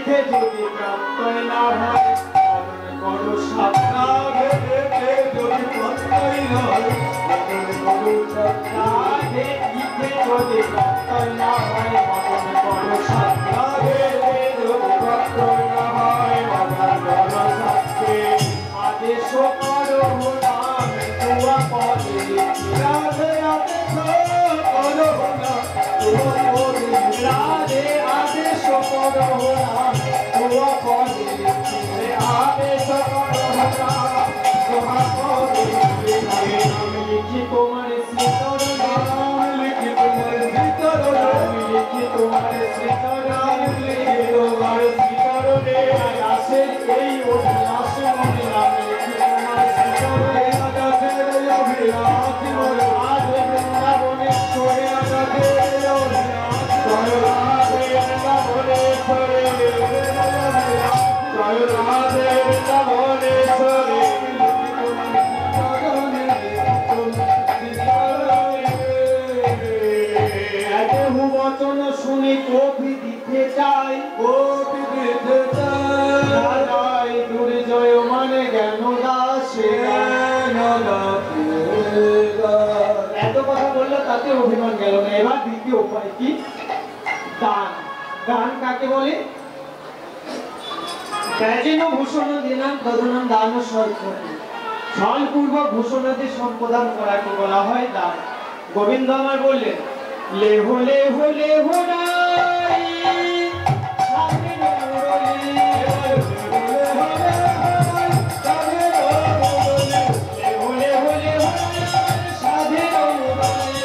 বিধে যদি প্রত্যয় না হয় মরণ করো সাবধানে যদি প্রত্যয় না হয় মরণ করো সাবধানে বিধে যদি প্রত্যয় না হয় মরণ করো সাবধানে যদি প্রত্যয় না হয় মরণ করো সাবধানে আদেশ করো নাম তুয়া পদে রাধে রাধে করো না তুয়া পদে রাধে আদেশ করো নাম তুয়া পদে আদেশ করো নাম তুয়া পদে নাম লিখি তোমার শ্রীচর নাম লিখি তোমার শ্রীচর নাম লিখি তোমার শ্রীচর নাম লিখি তোমার শ্রীচর রে আকাশের এই অভিলাষ মনে নাম লিখি তোমার শ্রীচর রে আকাশের এই অভিলাষ মনে আজ বৃন্দাবনেশ্বরে আকাশের এই অভিলাষ জয় রাধে বৃন্দাবনেশ্বরে জয় রাধে বৃন্দাবনেশ্বরে বচন শুনে কবি দিতে চাই কবি দিতে চাই দুর্জয় মানে জ্ঞান দাসে এত কথা বললো তাতে অভিমান গেল না। এবার দ্বিতীয় উপায় কি? দান। দান কাকে বলে? ব্যাজেন ভূষণ দিনাম তদনাম দান সর্বতি ফলপূর্বক ভূষণাদি সম্প্রদান করাকে বলা হয় দান। গোবিন্দ আমার বললেন লেহ লেহ লেহ রাই সাধে মুরলি লেহ লেহ লেহ সাধে মুরলি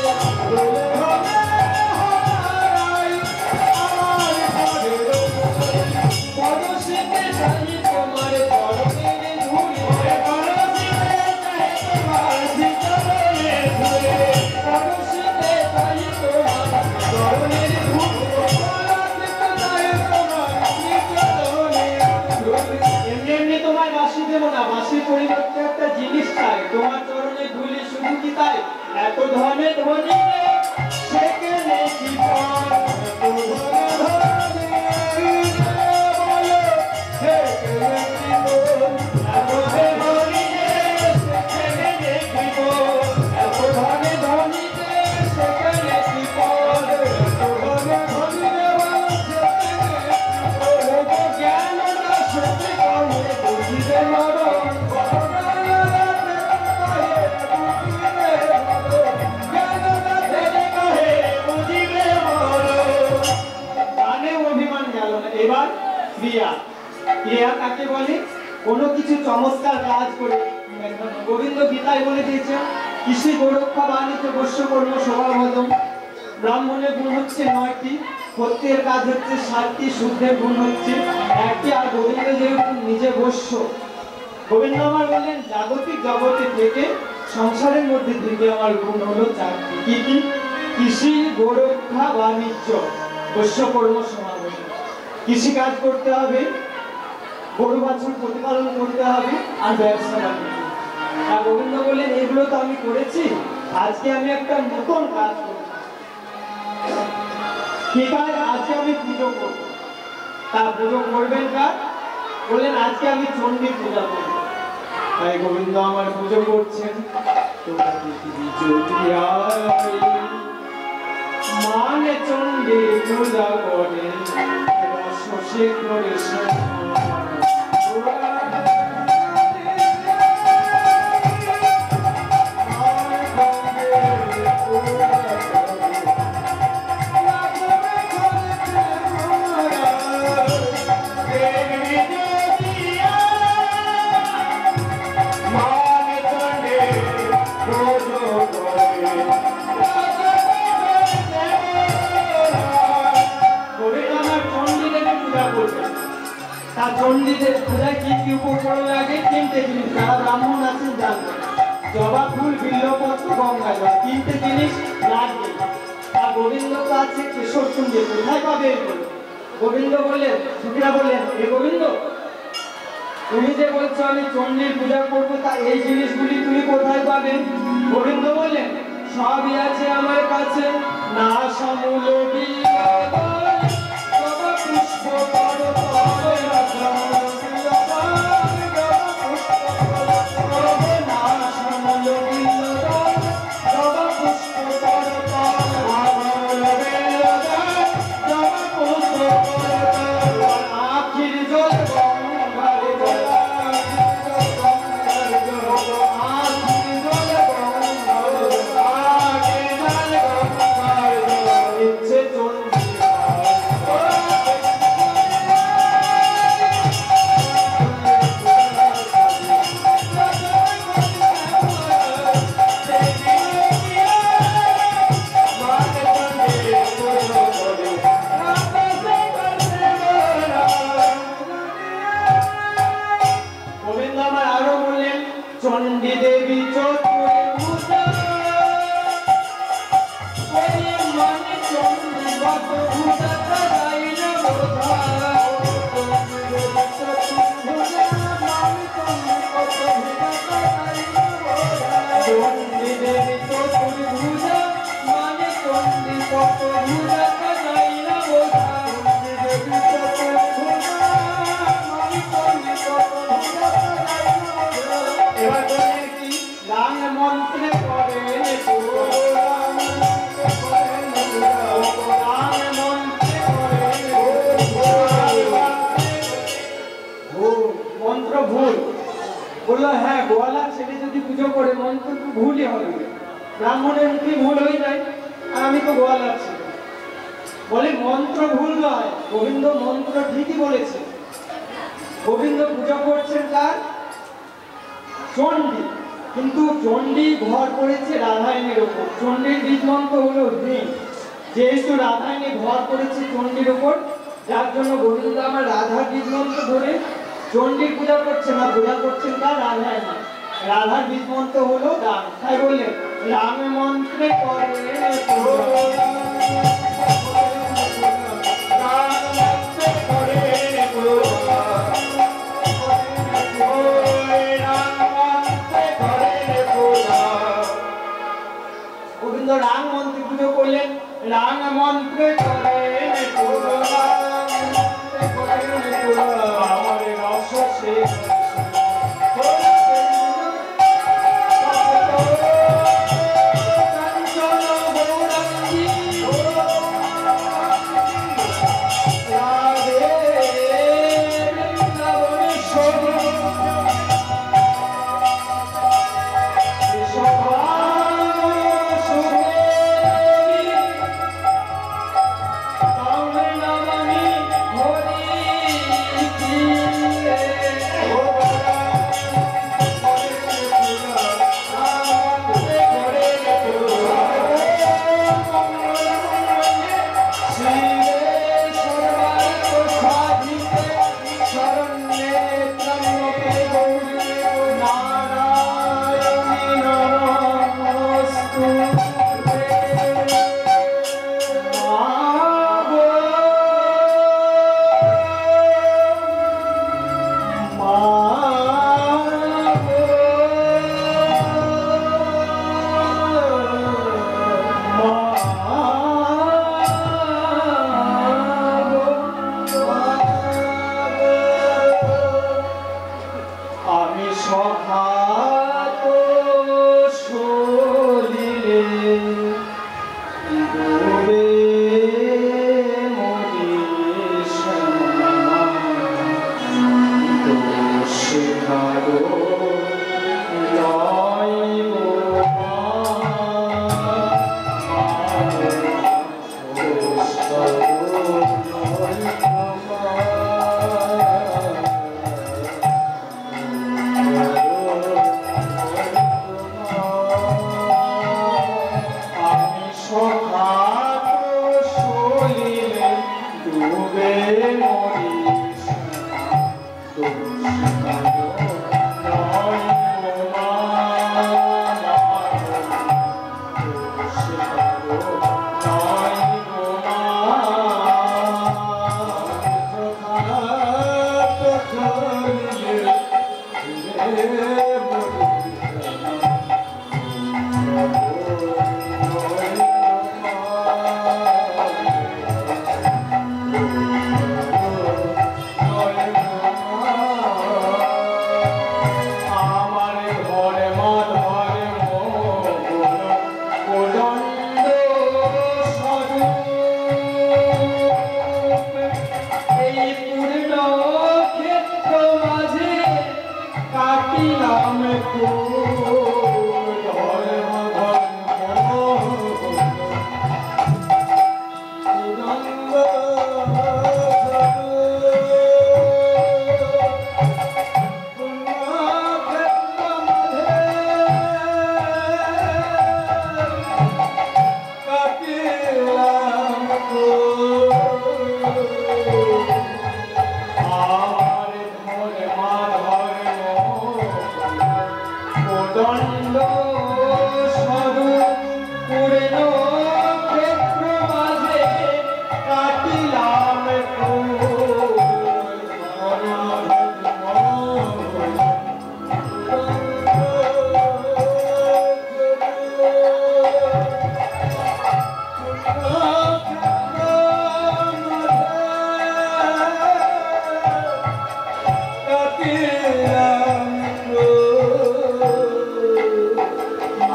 পরশিতে চাই তোমার চরণের ধুলি পরশিতে চাই তোমার চরণের ধুলি পরশিতে চাই তোমার চরণের ধুলি পরশিতে চাই তোমার চরণের ধুলি এমনি তোমায় বাঁশি দেব না, বাঁশির পরিবর্তে একটা জিনিস চাই, তোমার চরণের ধুলি। শুধু কি তাই? এত ধনে ধনী সেখানে কি পান এত ধনে ধনী এবার ক্রিয়া। ক্রিয়া কাকে বলে? কোনো কিছু চমৎকার কাজ করে গোবিন্দ গীতায় বলে দিয়েছেন কৃষি গোরক্ষা বাণিজ্য বৈশ্য কর্ম স্বভাবদম। ব্রাহ্মণের গুণ হচ্ছে 9টি, প্রত্যেকের কাজ হচ্ছে 7টি, শুদ্ধের গুণ হচ্ছে 1টি। আর গোবিন্দ যেহেতু নিজে বৈশ্য, গোবিন্দ আমার বললেন জাগতিক জগতে থেকে সংসারের মধ্যে থেকে আমার গুণ হলো 4টি। কি কি? কৃষি গোরক্ষা বাণিজ্য বৈশ্য কর্ম সমাগম। কৃষি কাজ করতে হবে, গরু বাছুর প্রতিপালন করতে হবে, আর ব্যবসা বাণিজ্য। আর গোবিন্দ বললেন এগুলো তো আমি করেছি, আজকে আমি একটা নতুন কাজ করব। কি কাজ? আজকে আমি পুজো করব। তা পুজো করবেন কার? বললেন আজকে আমি চণ্ডী পূজা করব। তাই গোবিন্দ আমার পুজো করছেন। মানে চণ্ডী পূজা করে শশী কৃষ্ণ চণ্ডীদের পূজায় কি কি উপকরণ লাগে? 3টে জিনিস। যারা ব্রাহ্মণ আছেন জানবেন, জবা ফুল, বিল্লপত্র, গঙ্গা জল, 3টে জিনিস লাগবে। আর গোবিন্দ তো আছে কেশর কুঞ্জে, কোথায় পাবে এগুলো? গোবিন্দ বললেন, সুখীরা বললেন এ গোবিন্দ তুমি যে বলছো আমি চণ্ডীর পূজা করবো, তা এই জিনিসগুলি তুমি কোথায় পাবে? গোবিন্দ বললেন সবই আছে আমার কাছে, না সমূল পুষ্প কত ভুলাতে যাই না বোঝা এবার বললেন কি রাম মন্ত্রে করে রাম মন্ত্রে মন্ত্র ভুল বললো হ্যাঁ গোয়ালা ছেলে যদি পুজো করে মন্ত্র তো ভুলই হবে ব্রাহ্মণের মুখে ভুল হয়ে যায় আর আমি তো গোয়ালার ছেলে বলে মন্ত্র ভুল নয় গোবিন্দ মন্ত্র ঠিকই বলেছে গোবিন্দ পূজা করছেন তার চণ্ডী কিন্তু চণ্ডী ভর করেছে রাধায়নের ওপর চণ্ডীর বীজ মন্ত্র হলো হ্রিং যেহেতু রাধায়নী ভর করেছে চণ্ডীর ওপর যার জন্য গোবিন্দ আমার রাধার বীজ মন্ত্র ধরে চণ্ডীর পূজা করছে না পূজা করছেন তার রাধায়নী রাধার বীজ মন্ত্র হলো রাম তাই বললেন রাম মন্ত্রে করে গোবিন্দ রাম মন্ত্রে পুজো করলেন রাম মন্ত্রে করে আমার রস শেষ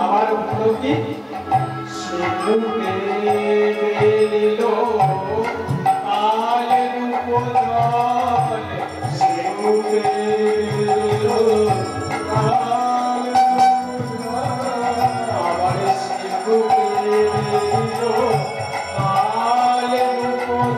আমার কি সে মুখে বেরিল আলের উপর সে মুখে বেরিল আবার সে মুখে বেরিল আলের উপর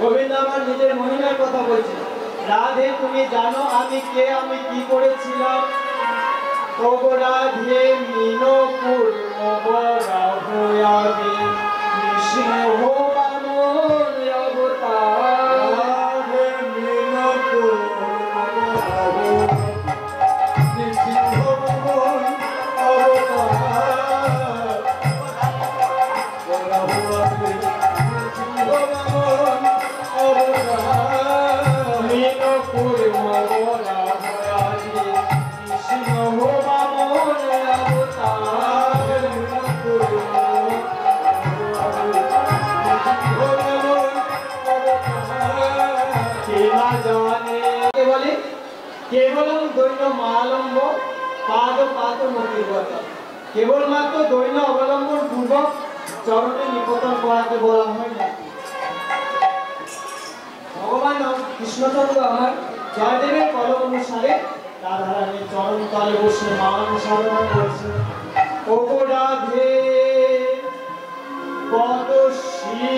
গোবিন্দ আমার নিজের মহিমার কথা বলছে। রাধে তুমি জানো আমি কে, আমি কি করেছিলাম? ওগো রাধে মিনপুর মোবরা হয়াবি কৃষ্ণ হো বামন অবতার। রাধে মিনপুর মোবরা কৃষ্ণ হো বামন অবতার। ওরা হয়াবি কৃষ্ণ হো বামন অবতার। মিনপুর মোবরা হয়াবি কৃষ্ণ হো বামন অবতার। কেবলম দৈন্য মালম্ব পাদ পাত মতির্গত, কেবলমাত্র দৈন্য অবলম্বন পূর্বক চরণে নিপতন করাকে বলা হয় না। ভগবান কৃষ্ণচন্দ্র আমার জয়দেবের কলম অনুসারে রাধারানী চরণ তলে বসে মান সাধনা করেছে। ওগো রাধে পদশী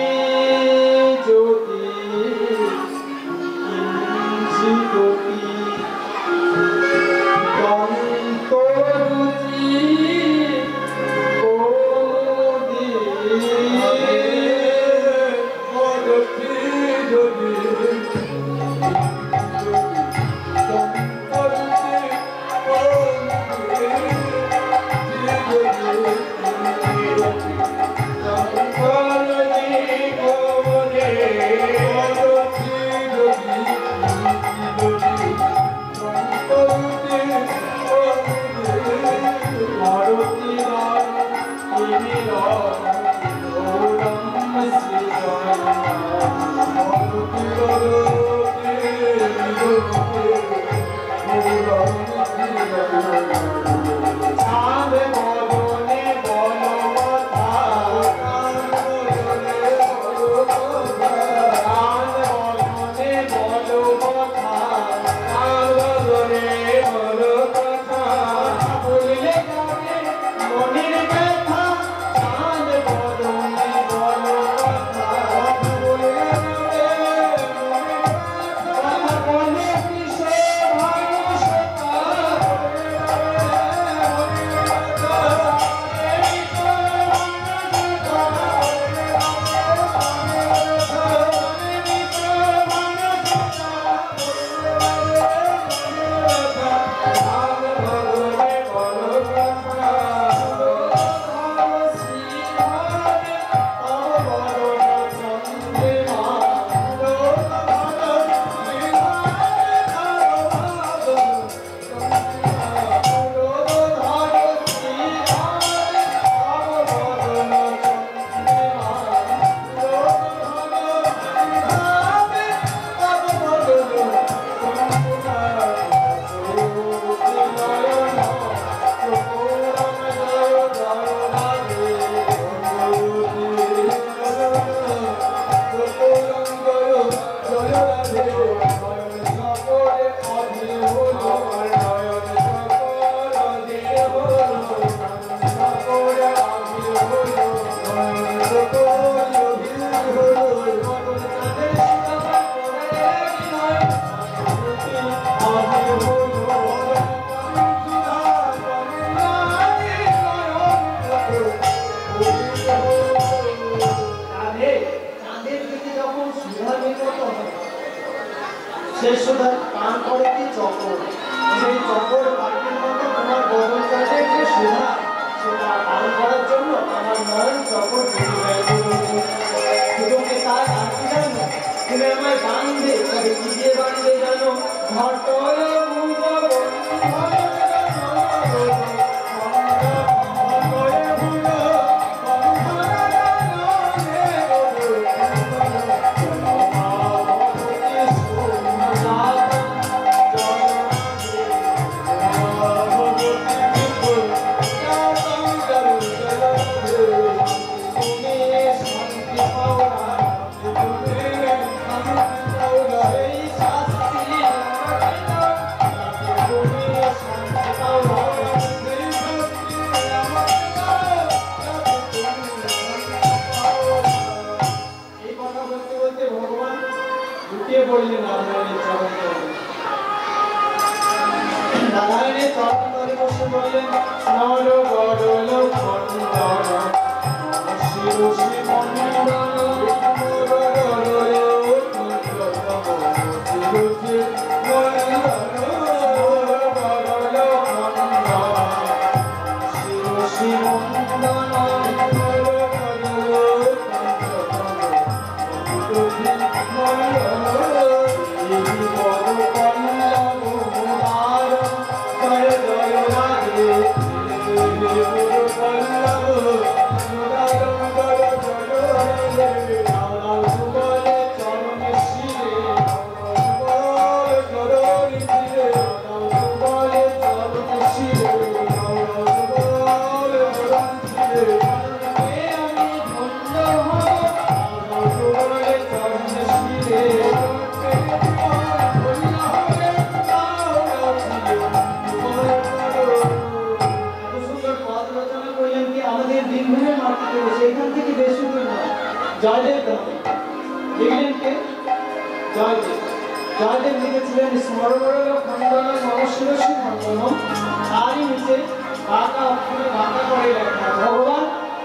শেষ সুধা পান করে কি চকর, সেই চকর পাখির মতো তোমার বদল কাটে যে সুধা, সেটা পান করার জন্য আমার নয়ন চকর তোমাকে তার আর কি জানো, তুমি আমায় বাঁধবে তবে কি দিয়ে বাঁধবে জানো, ঘটল বললেন নারায়ণের চরণ তলে। নারায়ণের চরণ তলে বসে বললেন নর গরল খণ্ডন শির শিমণ্ডন নর গরল সেখান থেকে বেশি দূর নয়, জয়দেব গ্রামে। লিখলেন কে? জয়দেব। জয়দেব লিখেছিলেন স্মরণরল খণ্ডন নমশিরসি খণ্ডন, তারই নিচে বাঁকা অক্ষরে বাঁকা করে লেখা ভগবান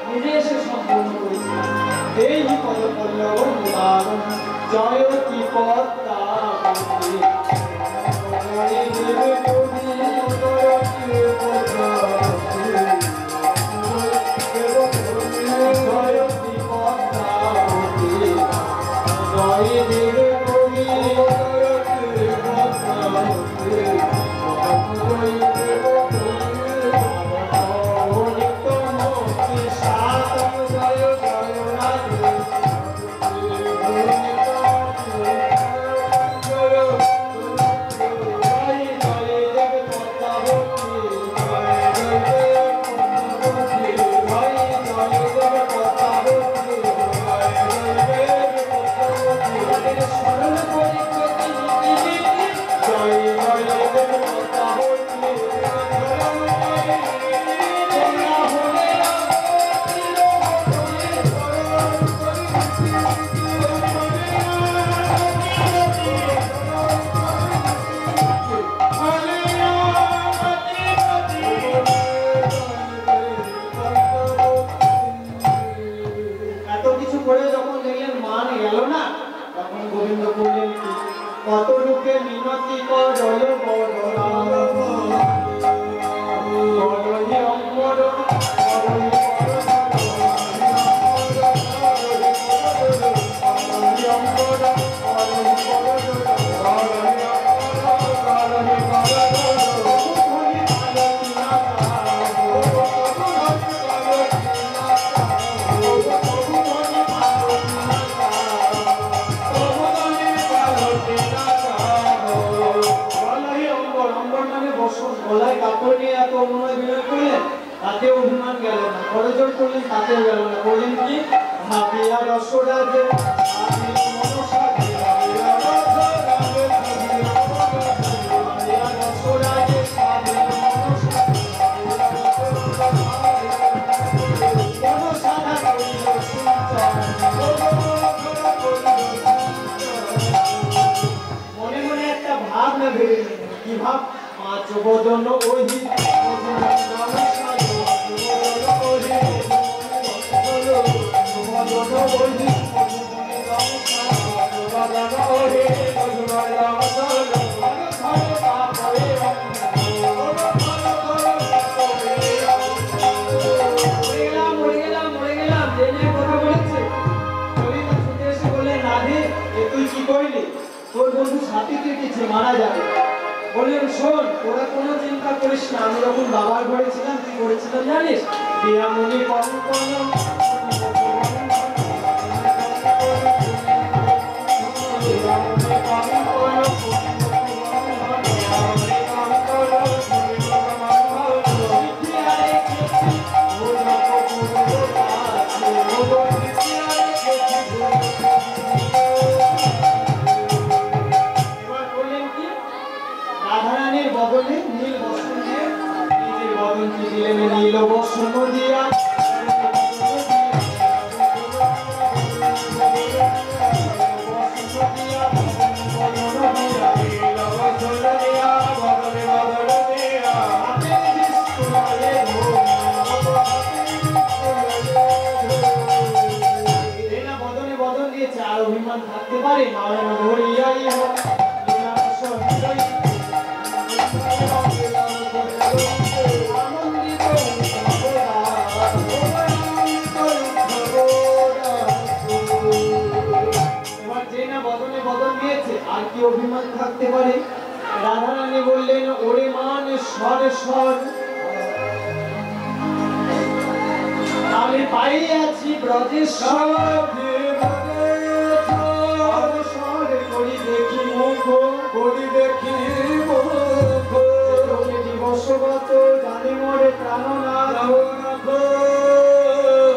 নিজে এসে সম্পূর্ণ করেছিলেন এই পদ পল্লব উদাহরণ জয়তি পদ্মাবতী কত লোকে মিনতি করল গলায় কাপড় নিয়ে এত অনুনয় বিনয় করলেন, তাতে অভিমান গেল না, করজোড় করলেন, তাতেও গেল না। বললেন কি ভাবিয়া রসরাজে মনে মনে একটা ভাব না ভেবে কি ভাব, পাঁচ বদন ওহি বন্ধু ছাতি কেটেছে, মারা যাবে। বললেন শোন, তোরা কোনো চিন্তা করিস না, আমি যখন বাবার ঘরে ছিলাম কি করেছিলাম জানিস? দিয়ামণি কঙ্কন রাধারানীর বদলে নীল বসন দিয়ে নিজের বদনকে দিলেন নীল বসন দিয়া। বদনে বদন দিয়েছে, আর অভিমান থাকতে পারে? নয়ন ধরিয়াই হোক আর কি অভিমান থাকতে পারে? রাধারানী বললেন ওরে মান স্বর স্বর, আমি পাইয়াছি ব্রজেশ্বর, করি দেখি মুখ, করি দেখি দিবসগত জানি মোরে প্রাণনাথ,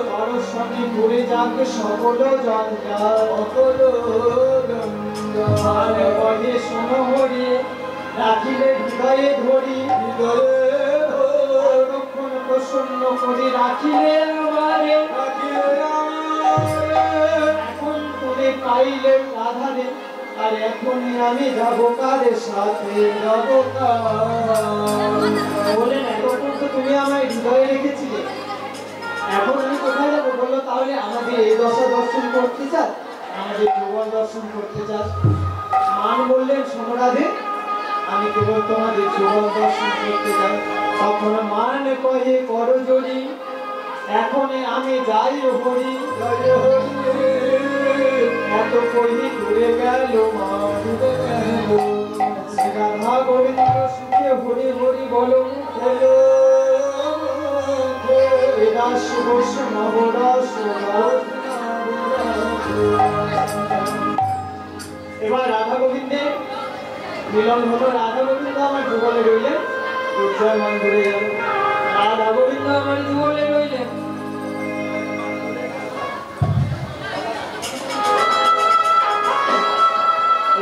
সরস্বতী ঘুরে যাক সকল জঞ্জাল, বলে শোনো হরি রাখিলে হৃদয়ে ধরি, লক্ষণ প্রসন্ন করে রাখিলে আমারে, এখন তুমি পাইলে রাধারে, আর এখনই আমি যাব কারের সাথে, যাব বলেন এতক্ষণ তো তুমি আমায় হৃদয়ে রেখেছিলে, এখন আমি কোথায় যাবো? বললো তাহলে আমাদের এই দশা দর্শন করতে চাস, আমাদের যুগল দর্শন করতে চাস? মান বললেন শোনো রাধে, আমি কেবল তোমাদের যুগল দর্শন করতে চাই। তখন মান কহে করো জড়ি, এখন আমি যাই হরি, এত কহি ঘুরে গেল মান, রাধা গোবিন্দ সুখে হরি হরি বলো, দাস বৈষ্ণব রস। এবার রাধা গোবিন্দের মিলন হলো, রাধা গোবিন্দ আমার যুগলে রইলেন, উজ্জয় মান ঘুরে গেল, রাধা গোবিন্দ আমার যুগলে রইলেন।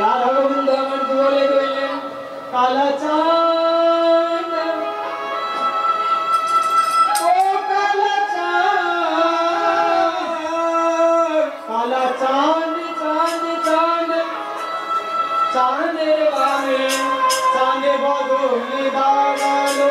রাধা গোবিন্দ আমার যুগলে রইলেন, কালা চাঁদ কালা চাঁদ চাঁদ চাঁদ চাঁদের বামে চাঁদে বদলে দাঁড়ালো,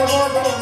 राधे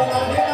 राधे